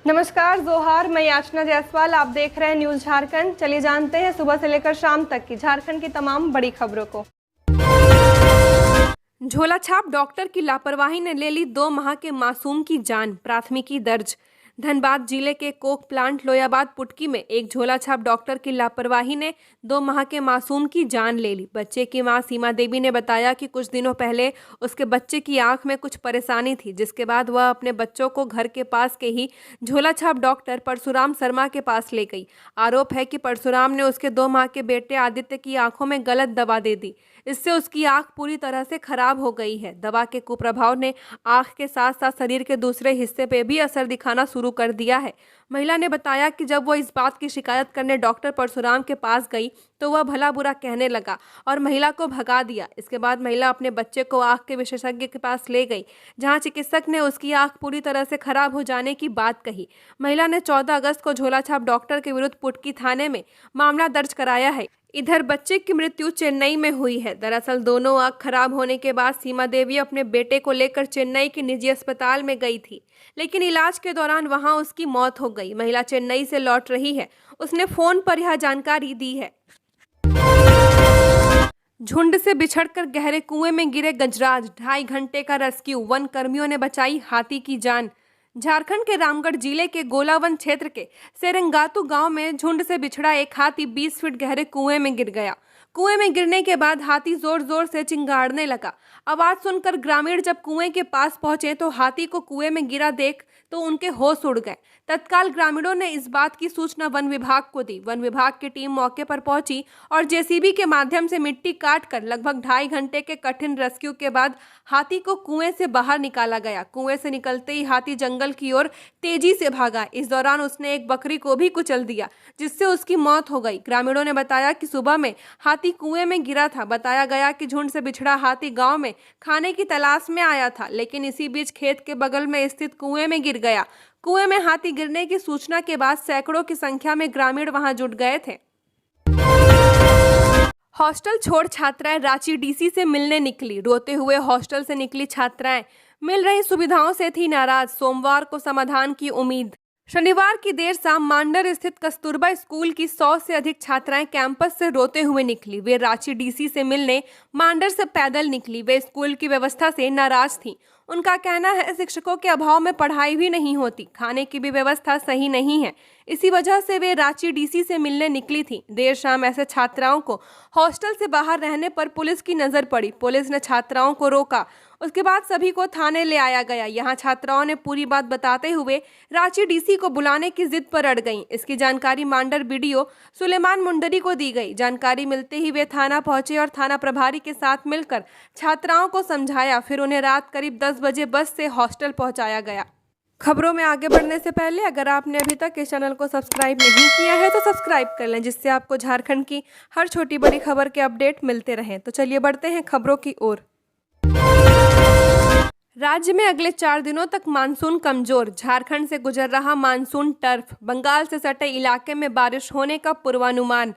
नमस्कार जोहार, मैं याचना जायसवाल। आप देख रहे हैं न्यूज झारखंड। चलिए जानते हैं सुबह से लेकर शाम तक की झारखंड की तमाम बड़ी खबरों को। झोला छाप डॉक्टर की लापरवाही ने ले ली 2 माह के मासूम की जान, प्राथमिकी दर्ज। धनबाद जिले के कोक प्लांट लोयाबाद पुटकी में एक झोला छाप डॉक्टर की लापरवाही ने 2 माह के मासूम की जान ले ली। बच्चे की मां सीमा देवी ने बताया कि कुछ दिनों पहले उसके बच्चे की आंख में कुछ परेशानी थी, जिसके बाद वह अपने बच्चों को घर के पास के ही झोला छाप डॉक्टर परशुराम शर्मा के पास ले गई। आरोप है कि परशुराम ने उसके 2 माह के बेटे आदित्य की आंखों में गलत दवा दे दी। इससे उसकी आंख पूरी तरह से खराब हो गई है। दवा के कुप्रभाव ने आंख के साथ साथ शरीर के दूसरे हिस्से पे भी असर दिखाना शुरू कर दिया है। महिला ने बताया कि जब वो इस बात की शिकायत करने डॉक्टर परशुराम के पास गई तो वह भला बुरा कहने लगा और महिला को भगा दिया। इसके बाद महिला अपने बच्चे को आंख के विशेषज्ञ के पास ले गई, जहां चिकित्सक ने उसकी आंख पूरी तरह से खराब हो जाने की बात कही। महिला ने 14 अगस्त को झोलाछाप डॉक्टर के विरुद्ध पुटकी थाने में मामला दर्ज कराया है। इधर बच्चे की मृत्यु चेन्नई में हुई है। दरअसल दोनों आंख खराब होने के बाद सीमा देवी अपने बेटे को लेकर चेन्नई के निजी अस्पताल में गई थी, लेकिन इलाज के दौरान वहां उसकी मौत हो गई। महिला चेन्नई से लौट रही है, उसने फोन पर यह जानकारी दी है। झुंड से बिछड़कर गहरे कुएं में गिरे गजराज, 2.5 घंटे का रेस्क्यू, वन कर्मियों ने बचाई हाथी की जान। झारखंड के रामगढ़ जिले के गोलावन क्षेत्र के सेरंगातु गांव में झुंड से बिछड़ा एक हाथी 20 फीट गहरे कुएं में गिर गया। कुएं में गिरने के बाद हाथी जोर जोर से चिंगाड़ने लगा। आवाज सुनकर ग्रामीण जब कुएं के पास पहुंचे तो हाथी को कुएं में गिरा देख तो उनके होश उड़ गए। तत्काल ग्रामीणों ने इस बात की सूचना वन विभाग को दी। वन विभाग की टीम मौके पर पहुंची और जेसीबी के माध्यम से मिट्टी काट कर लगभग 2.5 घंटे के कठिन रेस्क्यू के बाद हाथी को कुएं से बाहर निकाला गया। कुएं से निकलते ही हाथी जंगल की ओर तेजी से भागा। इस दौरान उसने एक बकरी को भी कुचल दिया, जिससे उसकी मौत हो गई। ग्रामीणों ने बताया कि सुबह में हाथी कुएं में गिरा था। बताया गया कि झुंड से बिछड़ा हाथी गांव में खाने की तलाश में आया था, लेकिन इसी बीच खेत के बगल में स्थित कुएं में गिर गया। कुएं में हाथी गिरने की सूचना के बाद सैकड़ों की संख्या में ग्रामीण वहां जुट गए थे। हॉस्टल छोड़ छात्राएं रांची डीसी से मिलने निकली। रोते हुए हॉस्टल से निकली छात्राएं मिल रही सुविधाओं से थी नाराज। सोमवार को समाधान की उम्मीद। शनिवार की देर शाम मांडर स्थित कस्तूरबा स्कूल की 100 से अधिक छात्राएं कैंपस से रोते हुए निकली। वे रांची डीसी से मिलने मांडर से पैदल निकली। वे स्कूल की व्यवस्था से नाराज थीं। उनका कहना है शिक्षकों के अभाव में पढ़ाई भी नहीं होती, खाने की भी व्यवस्था सही नहीं है। इसी वजह से वे रांची डीसी से मिलने निकली थी। देर शाम ऐसे छात्राओं को हॉस्टल से बाहर रहने पर पुलिस की नजर पड़ी। पुलिस ने छात्राओं को रोका, उसके बाद सभी को थाने ले आया गया। यहाँ छात्राओं ने पूरी बात बताते हुए रांची डीसी को बुलाने की जिद पर अड़ गईं। इसकी जानकारी मांडर बीडीओ सुलेमान मुंडरी को दी गई। जानकारी मिलते ही वे थाना पहुंचे और थाना प्रभारी के साथ मिलकर छात्राओं को समझाया। फिर उन्हें रात करीब 10 बजे बस से हॉस्टल पहुंचाया गया। खबरों में आगे बढ़ने से पहले अगर आपने अभी तक इस चैनल को सब्सक्राइब नहीं किया है तो सब्सक्राइब कर लें, जिससे आपको झारखंड की हर छोटी बड़ी खबर के अपडेट मिलते रहें। तो चलिए बढ़ते हैं खबरों की ओर। राज्य में अगले 4 दिनों तक मानसून कमजोर। झारखंड से गुजर रहा मानसून टर्फ, बंगाल से सटे इलाके में बारिश होने का पूर्वानुमान।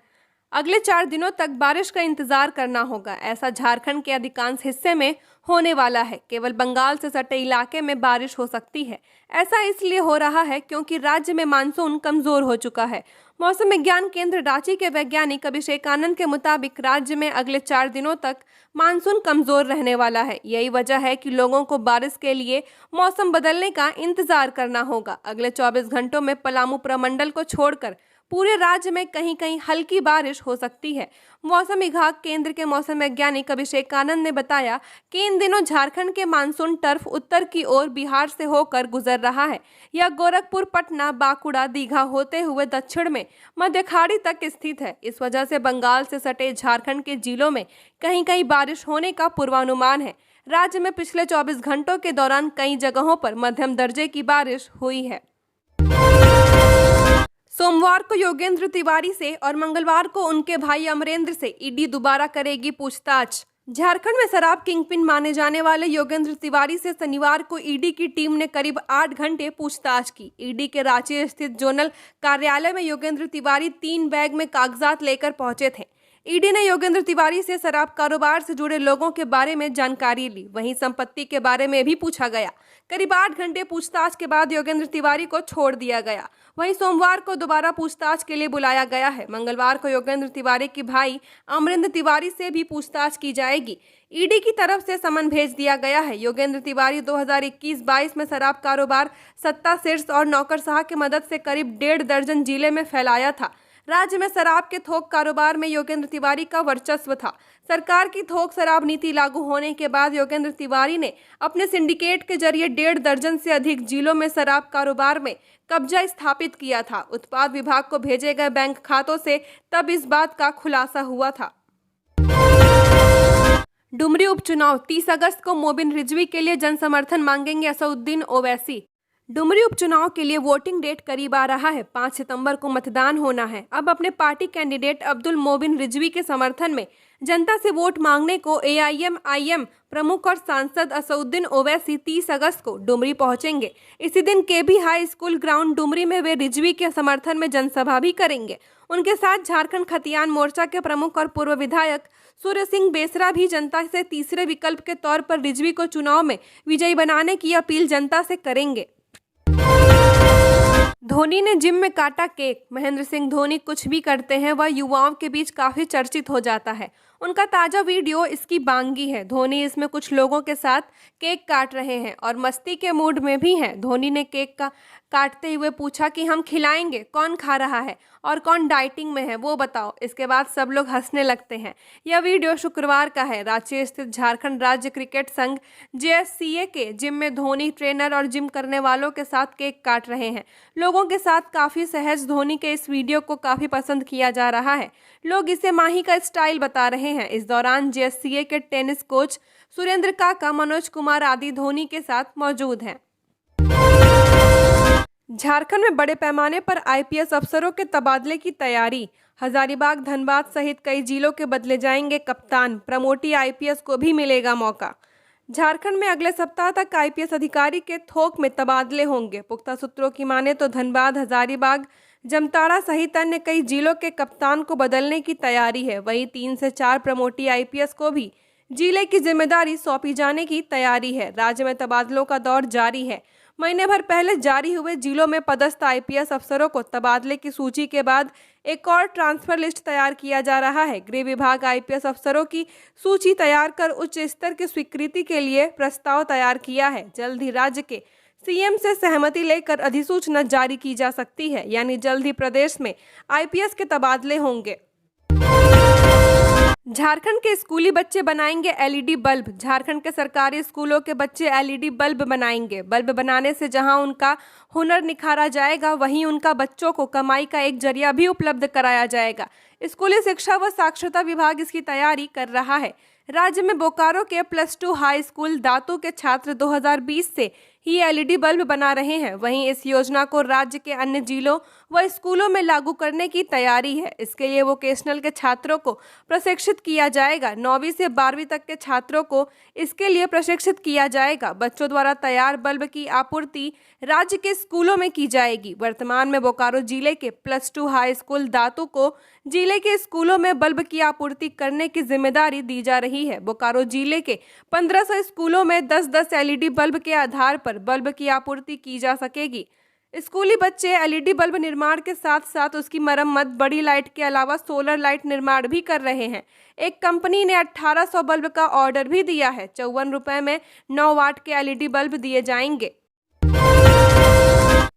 अगले 4 दिनों तक बारिश का इंतजार करना होगा, ऐसा झारखंड के अधिकांश हिस्से में होने वाला है। केवल बंगाल से सटे इलाके में बारिश हो सकती है। ऐसा इसलिए हो रहा है क्योंकि राज्य में मानसून कमजोर हो चुका है। मौसम विज्ञान केंद्र रांची के वैज्ञानिक अभिषेक आनंद के मुताबिक राज्य में अगले 4 दिनों तक मानसून कमजोर रहने वाला है। यही वजह है कि लोगों को बारिश के लिए मौसम बदलने का इंतजार करना होगा। अगले 24 घंटों में पलामू प्रमंडल को छोड़कर पूरे राज्य में कहीं कहीं हल्की बारिश हो सकती है। मौसम विभाग केंद्र के मौसम वैज्ञानिक अभिषेक आनंद ने बताया कि इन दिनों झारखंड के मानसून टर्फ उत्तर की ओर बिहार से होकर गुजर रहा है। यह गोरखपुर, पटना, बांकुड़ा, दीघा होते हुए दक्षिण में मध्य खाड़ी तक स्थित है। इस वजह से बंगाल से सटे झारखंड के जिलों में कहीं कहीं बारिश होने का पूर्वानुमान है। राज्य में पिछले 24 घंटों के दौरान कई जगहों पर मध्यम दर्जे की बारिश हुई है। सोमवार को योगेंद्र तिवारी से और मंगलवार को उनके भाई अमरेंद्र से ईडी दोबारा करेगी पूछताछ। झारखंड में शराब किंगपिन माने जाने वाले योगेंद्र तिवारी से शनिवार को ईडी की टीम ने करीब 8 घंटे पूछताछ की। ईडी के रांची स्थित जोनल कार्यालय में योगेंद्र तिवारी 3 बैग में कागजात लेकर पहुंचे थे। ईडी ने योगेंद्र तिवारी से शराब कारोबार से जुड़े लोगों के बारे में जानकारी ली। वहीं संपत्ति के बारे में भी पूछा गया। करीब 8 घंटे पूछताछ के बाद योगेंद्र तिवारी को छोड़ दिया गया। वहीं सोमवार को दोबारा पूछताछ के लिए बुलाया गया है। मंगलवार को योगेंद्र तिवारी के भाई अमरिंदर तिवारी से भी पूछताछ की जाएगी। ईडी की तरफ से समन भेज दिया गया है। योगेंद्र तिवारी 2021-22 में शराब कारोबार सत्ता शीर्ष और नौकरशाह की मदद से करीब 1.5 दर्जन जिले में फैलाया था। राज्य में शराब के थोक कारोबार में योगेंद्र तिवारी का वर्चस्व था। सरकार की थोक शराब नीति लागू होने के बाद योगेंद्र तिवारी ने अपने सिंडिकेट के जरिए 1.5 दर्जन से अधिक जिलों में शराब कारोबार में कब्जा स्थापित किया था। उत्पाद विभाग को भेजे गए बैंक खातों से तब इस बात का खुलासा हुआ था। डुमरी उपचुनाव 30 अगस्त को मोबिन रिजवी के लिए जनसमर्थन मांगेंगे असदुद्दीन ओवैसी। डुमरी उपचुनाव के लिए वोटिंग डेट करीब आ रहा है। 5 सितंबर को मतदान होना है। अब अपने पार्टी कैंडिडेट अब्दुल मोबिन रिजवी के समर्थन में जनता से वोट मांगने को AIM प्रमुख और सांसद असदुद्दीन ओवैसी 30 अगस्त को डुमरी पहुंचेंगे। इसी दिन KB high school ground Dumri में वे रिजवी के समर्थन में जनसभा भी करेंगे। उनके साथ झारखंड खतियान मोर्चा के प्रमुख और पूर्व विधायक सूर्य सिंह बेसरा भी जनता से तीसरे विकल्प के तौर पर रिजवी को चुनाव में विजयी बनाने की अपील जनता से करेंगे। धोनी ने जिम में काटा केक। महेंद्र सिंह धोनी कुछ भी करते हैं वह युवाओं के बीच काफी चर्चित हो जाता है। उनका ताजा वीडियो इसकी बांगी है। धोनी इसमें कुछ लोगों के साथ केक काट रहे हैं और मस्ती के मूड में भी हैं। धोनी ने केक का काटते हुए पूछा कि हम खिलाएंगे, कौन खा रहा है और कौन डाइटिंग में है वो बताओ। इसके बाद सब लोग हंसने लगते हैं। यह वीडियो शुक्रवार का है। रांची स्थित झारखंड राज्य क्रिकेट संघ JSCA के जिम में धोनी ट्रेनर और जिम करने वालों के साथ केक काट रहे हैं। लोगों के साथ काफी सहज धोनी के इस वीडियो को काफी पसंद किया जा रहा है। लोग इसे माही का स्टाइल बता रहे हैं। इस दौरान JSCA के टेनिस कोच सुरेंद्र काका, मनोज कुमार आदि धोनी के साथ मौजूद हैं। झारखंड में बड़े पैमाने पर IPS अफसरों के तबादले की तैयारी। हजारीबाग, धनबाद सहित कई जिलों के बदले जाएंगे कप्तान। प्रमोटी IPS को भी मिलेगा मौका। झारखंड में अगले सप्ताह तक IPS अधिकारी के थोक में तबादले होंगे। पुख्ता सूत्रों की माने तो धनबाद, हजारीबाग, जामताड़ा सहित अन्य कई जिलों के कप्तान को बदलने की तैयारी है। वहीं 3 से 4 प्रमोटी IPS को भी जिले की जिम्मेदारी सौंपी जाने की तैयारी है। राज्य में तबादलों का दौर जारी है। महीने भर पहले जारी हुए जिलों में पदस्थ IPS अफसरों को तबादले की सूची के बाद एक और ट्रांसफर लिस्ट तैयार किया जा रहा है। गृह विभाग IPS अफसरों की सूची तैयार कर उच्च स्तर की स्वीकृति के लिए प्रस्ताव तैयार किया है। जल्द ही राज्य के CM से सहमति लेकर अधिसूचना जारी की जा सकती है। यानी जल्द ही प्रदेश में IPS के तबादले होंगे। झारखंड के स्कूली बच्चे बनाएंगे LED बल्ब। झारखंड के सरकारी स्कूलों के बच्चे LED बल्ब बनाएंगे। बल्ब बनाने से जहां उनका हुनर निखारा जाएगा, वहीं उनका बच्चों को कमाई का एक जरिया भी उपलब्ध कराया जाएगा। स्कूली शिक्षा व साक्षरता विभाग इसकी तैयारी कर रहा है। राज्य में बोकारो के +2 हाई स्कूल दातू के छात्र 2020 से ही LED बल्ब बना रहे हैं। वहीं इस योजना को राज्य के अन्य जिलों व स्कूलों में लागू करने की तैयारी है। इसके लिए वोकेशनल के छात्रों को प्रशिक्षित किया जाएगा। 9वीं से 12वीं तक के छात्रों को इसके लिए प्रशिक्षित किया जाएगा। बच्चों द्वारा तैयार बल्ब की आपूर्ति राज्य के स्कूलों में की जाएगी। वर्तमान में बोकारो जिले के +2 हाई स्कूल दातू को जिले के स्कूलों में बल्ब की आपूर्ति करने की जिम्मेदारी दी जा रही है। बोकारो जिले के 1500 स्कूलों में 10-10 LED बल्ब के आधार पर बल्ब की आपूर्ति की जा सकेगी। स्कूली बच्चे LED बल्ब निर्माण के साथ साथ उसकी मरम्मत, बड़ी लाइट के अलावा सोलर लाइट निर्माण भी कर रहे हैं। एक कंपनी ने 1800 बल्ब का ऑर्डर भी दिया है। 54 रुपए में 9 वाट के LED बल्ब दिए जाएंगे।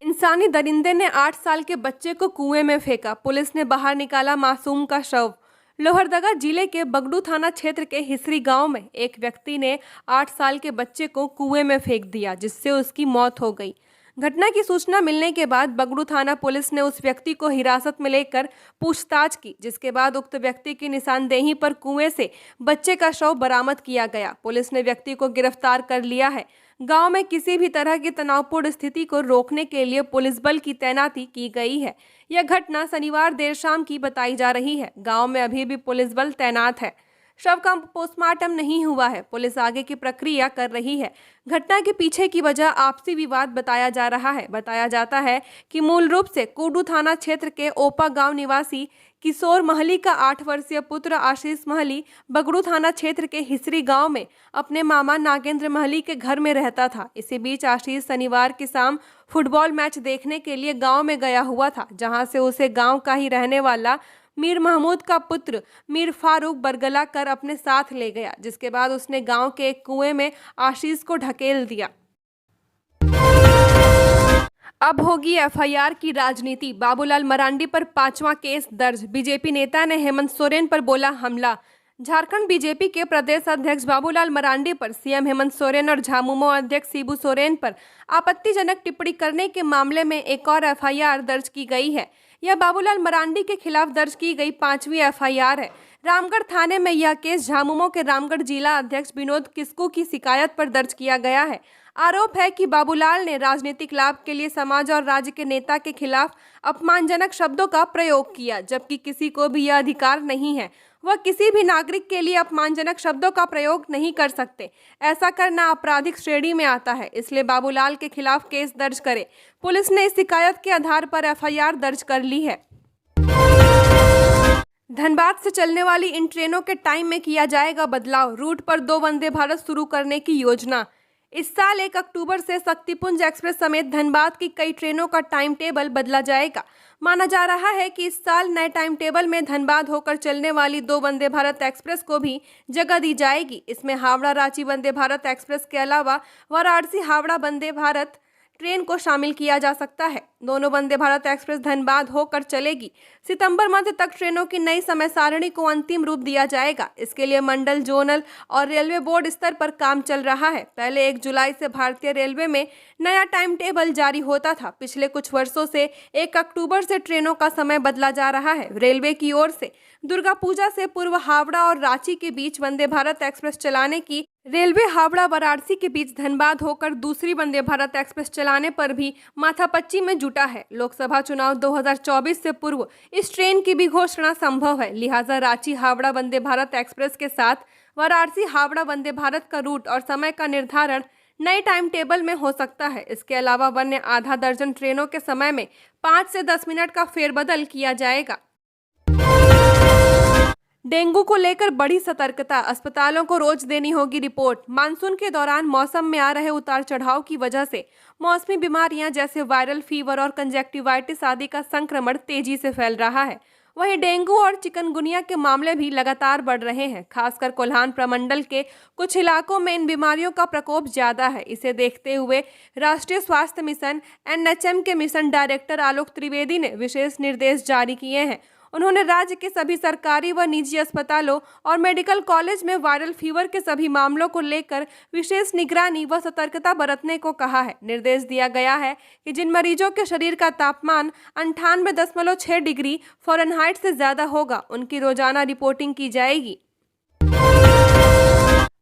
इंसानी दरिंदे ने 8 साल के बच्चे को कुएं में फेंका। पुलिस ने बाहर निकाला मासूम का शव। लोहरदगा जिले के बगडू थाना क्षेत्र के हिसरी गांव में एक व्यक्ति ने 8 साल के बच्चे को कुएं में फेंक दिया, जिससे उसकी मौत हो गई। घटना की सूचना मिलने के बाद बगडू थाना पुलिस ने उस व्यक्ति को हिरासत में लेकर पूछताछ की, जिसके बाद उक्त व्यक्ति की निशानदेही पर कुएं से बच्चे का शव बरामद किया गया। पुलिस ने व्यक्ति को गिरफ्तार कर लिया है। गांव में किसी भी तरह की तनावपूर्ण स्थिति को रोकने के लिए पुलिस बल की तैनाती की गई है। यह घटना शनिवार देर शाम की बताई जा रही है। गांव में अभी भी पुलिस बल तैनात है। शव का पोस्टमार्टम नहीं हुआ है। पुलिस आगे की प्रक्रिया कर रही है। घटना के पीछे की वजह आपसी विवाद बताया जा रहा है। बताया जाता है कि मूल रूप से कुडू थाना क्षेत्र के ओपा गांव निवासी किशोर महली का 8 वर्षीय पुत्र आशीष महली बगड़ू थाना क्षेत्र के हिसरी गांव में अपने मामा नागेंद्र महली के घर में रहता था। इसी बीच आशीष शनिवार की शाम फुटबॉल मैच देखने के लिए गांव में गया हुआ था, जहां से उसे गांव का ही रहने वाला मीर महमूद का पुत्र मीर फारूक बरगला कर अपने साथ ले गया, जिसके बाद उसने गांव के एक कुएं में आशीष को ढकेल दिया। अब होगी एफआईआर की राजनीति। बाबूलाल मरांडी पर 5वां केस दर्ज। बीजेपी नेता ने हेमंत सोरेन पर बोला हमला। झारखंड बीजेपी के प्रदेश अध्यक्ष बाबूलाल मरांडी पर सीएम हेमंत सोरेन और झामुमो अध्यक्ष शिबू सोरेन पर आपत्तिजनक टिप्पणी करने के मामले में एक और एफआईआर दर्ज की गई है। यह बाबूलाल मरांडी के खिलाफ दर्ज की गई 5वीं एफआईआर है। रामगढ़ थाने में यह केस झामुमो के रामगढ़ जिला अध्यक्ष विनोद किस्कू की शिकायत पर दर्ज किया गया है। आरोप है कि बाबूलाल ने राजनीतिक लाभ के लिए समाज और राज्य के नेता के खिलाफ अपमानजनक शब्दों का प्रयोग किया, जबकि किसी को भी यह अधिकार नहीं है। वह किसी भी नागरिक के लिए अपमानजनक शब्दों का प्रयोग नहीं कर सकते। ऐसा करना आपराधिक श्रेणी में आता है, इसलिए बाबूलाल के खिलाफ केस दर्ज करे। पुलिस ने इस शिकायत के आधार पर एफआईआर दर्ज कर ली है। धनबाद से चलने वाली इन ट्रेनों के टाइम में किया जाएगा बदलाव। रूट पर 2 वंदे भारत शुरू करने की योजना। इस साल 1 अक्टूबर से शक्तिपुंज एक्सप्रेस समेत धनबाद की कई ट्रेनों का टाइम टेबल बदला जाएगा। माना जा रहा है कि इस साल नए टाइम टेबल में धनबाद होकर चलने वाली 2 वंदे भारत एक्सप्रेस को भी जगह दी जाएगी। इसमें हावड़ा रांची वंदे भारत एक्सप्रेस के अलावा वाराणसी हावड़ा वंदे भारत ट्रेन को शामिल किया जा सकता है। दोनों वंदे भारत एक्सप्रेस धनबाद होकर चलेगी। सितंबर मध्य तक ट्रेनों की नई समय सारणी को अंतिम रूप दिया जाएगा। इसके लिए मंडल, जोनल और रेलवे बोर्ड स्तर पर काम चल रहा है। पहले 1 जुलाई से भारतीय रेलवे में नया टाइम टेबल जारी होता था। पिछले कुछ वर्षों से 1 अक्टूबर से ट्रेनों का समय बदला जा रहा है। रेलवे की ओर से दुर्गा पूजा से पूर्व हावड़ा और रांची के बीच वंदे भारत एक्सप्रेस चलाने की, रेलवे हावड़ा वाराणसी के बीच धनबाद होकर दूसरी वंदे भारत एक्सप्रेस चलाने पर भी माथापच्ची में जुटा है। लोकसभा चुनाव 2024 से पूर्व इस ट्रेन की भी घोषणा संभव है। लिहाजा रांची हावड़ा वंदे भारत एक्सप्रेस के साथ वाराणसी हावड़ा वंदे भारत का रूट और समय का निर्धारण नए टाइम टेबल में हो सकता है। इसके अलावा अन्य आधा दर्जन ट्रेनों के समय में 5 से 10 मिनट का फेरबदल किया जाएगा। डेंगू को लेकर बड़ी सतर्कता। अस्पतालों को रोज देनी होगी रिपोर्ट। मानसून के दौरान मौसम में आ रहे उतार चढ़ाव की वजह से मौसमी बीमारियां जैसे वायरल फीवर और कंजक्टिवाइटिस आदि का संक्रमण तेजी से फैल रहा है। वहीं डेंगू और चिकनगुनिया के मामले भी लगातार बढ़ रहे हैं। खासकर कोल्हान प्रमंडल के कुछ इलाकों में इन बीमारियों का प्रकोप ज्यादा है। इसे देखते हुए राष्ट्रीय स्वास्थ्य मिशन NHM के मिशन डायरेक्टर आलोक त्रिवेदी ने विशेष निर्देश जारी किए हैं। उन्होंने राज्य के सभी सरकारी व निजी अस्पतालों और मेडिकल कॉलेज में वायरल फीवर के सभी मामलों को लेकर विशेष निगरानी व सतर्कता बरतने को कहा है। निर्देश दिया गया है कि जिन मरीजों के शरीर का तापमान 98.6 डिग्री फ़ारेनहाइट से ज्यादा होगा, उनकी रोजाना रिपोर्टिंग की जाएगी।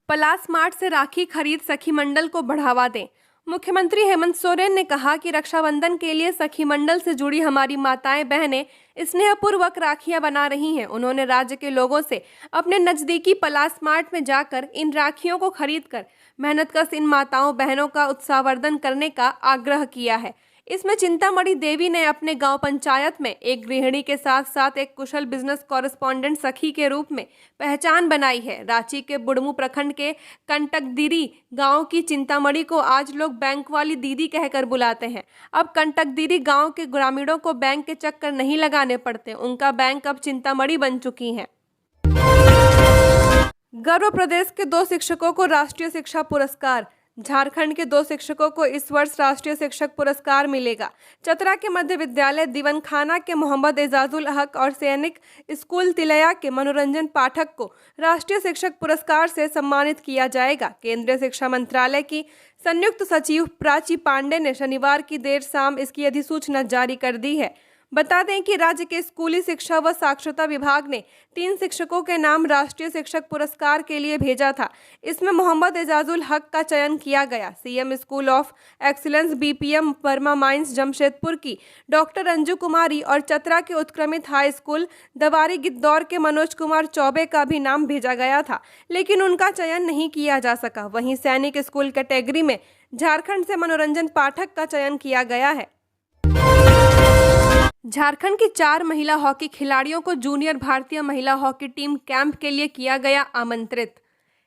पलास मार्ट से राखी खरीद सखी मंडल को बढ़ावा दें। मुख्यमंत्री हेमंत सोरेन ने कहा कि रक्षाबंधन के लिए सखी मंडल से जुड़ी हमारी माताएं बहनें स्नेहपूर्वक राखियां बना रही हैं। उन्होंने राज्य के लोगों से अपने नजदीकी पलास मार्ट में जाकर इन राखियों को खरीदकर मेहनतकश इन माताओं बहनों का उत्साहवर्धन करने का आग्रह किया है। इसमें चिंतामणि देवी ने अपने गांव पंचायत में एक गृहिणी के साथ साथ एक कुशल बिजनेस कॉरेस्पॉन्डेंट सखी के रूप में पहचान बनाई है। रांची के बुढ़मू प्रखंड के कंटकदिरी गांव की चिंतामणि को आज लोग बैंक वाली दीदी कहकर बुलाते हैं। अब कंटकदिरी गांव के ग्रामीणों को बैंक के चक्कर नहीं लगाने पड़ते। उनका बैंक अब चिंतामणि बन चुकी है। गर्व प्रदेश के 2 शिक्षकों को राष्ट्रीय शिक्षा पुरस्कार। झारखंड के 2 शिक्षकों को इस वर्ष राष्ट्रीय शिक्षक पुरस्कार मिलेगा। चतरा के मध्य विद्यालय दीवन खाना के मोहम्मद एजाजुल हक और सैनिक स्कूल तिलया के मनोरंजन पाठक को राष्ट्रीय शिक्षक पुरस्कार से सम्मानित किया जाएगा। केंद्रीय शिक्षा मंत्रालय की संयुक्त सचिव प्राची पांडे ने शनिवार की देर शाम इसकी अधिसूचना जारी कर दी है। बता दें कि राज्य के स्कूली शिक्षा व साक्षरता विभाग ने 3 शिक्षकों के नाम राष्ट्रीय शिक्षक पुरस्कार के लिए भेजा था। इसमें मोहम्मद एजाजुल हक का चयन किया गया। CM school of excellence BPM Verma mines Jamshedpur की डॉक्टर अंजू कुमारी और चतरा के उत्क्रमित हाई स्कूल दवारी गिद्दौर के मनोज कुमार चौबे का भी नाम भेजा गया था, लेकिन उनका चयन नहीं किया जा सका। वहीं सैनिक स्कूल कैटेगरी में झारखंड से मनोरंजन पाठक का चयन किया गया है। झारखंड की 4 महिला हॉकी खिलाड़ियों को जूनियर भारतीय महिला हॉकी टीम कैंप के लिए किया गया आमंत्रित।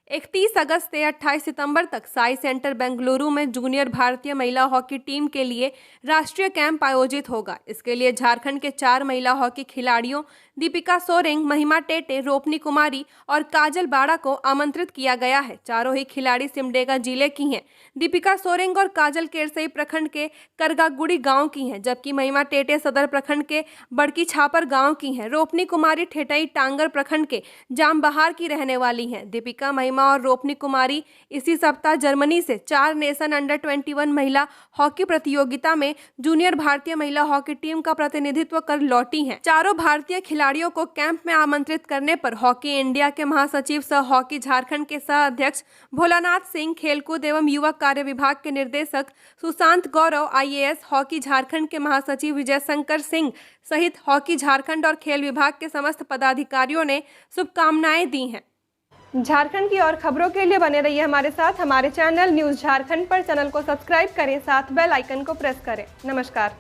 31 अगस्त से 28 सितंबर तक साई सेंटर बेंगलुरु में जूनियर भारतीय महिला हॉकी टीम के लिए राष्ट्रीय कैंप आयोजित होगा। इसके लिए झारखंड के 4 महिला हॉकी खिलाड़ियों दीपिका सोरेंग, महिमा टेटे, रोपनी कुमारी और काजल बाड़ा को आमंत्रित किया गया है। चारों ही खिलाड़ी सिमडेगा जिले की हैं। दीपिका सोरेंग और काजल केरसई प्रखंड के करगागुड़ी गांव की हैं, जबकि महिमा टेटे सदर प्रखंड के बड़की छापर गांव की हैं। रोपनी कुमारी ठेठई टांगर प्रखंड के जामबहार की रहने वाली हैं। दीपिका, महिमा और रोपनी कुमारी इसी सप्ताह जर्मनी से 4 नेशन अंडर 21 महिला हॉकी प्रतियोगिता में जूनियर भारतीय महिला हॉकी टीम का प्रतिनिधित्व कर लौटी हैं। चारों भारतीय खिलाड़ियों को कैंप में आमंत्रित करने पर हॉकी इंडिया के महासचिव सह हॉकी झारखंड के सह अध्यक्ष भोलानाथ सिंह, खेलकूद एवं युवक कार्य विभाग के निर्देशक सुशांत गौरव, IAS, हॉकी झारखंड के महासचिव विजय शंकर सिंह सहित हॉकी झारखंड और खेल विभाग के समस्त पदाधिकारियों ने शुभकामनाएं दी हैं। झारखंड की और खबरों के लिए बने रहिए हमारे साथ। हमारे चैनल न्यूज़ झारखंड पर चैनल को सब्सक्राइब करें, साथ बेल आइकन को प्रेस करें। नमस्कार।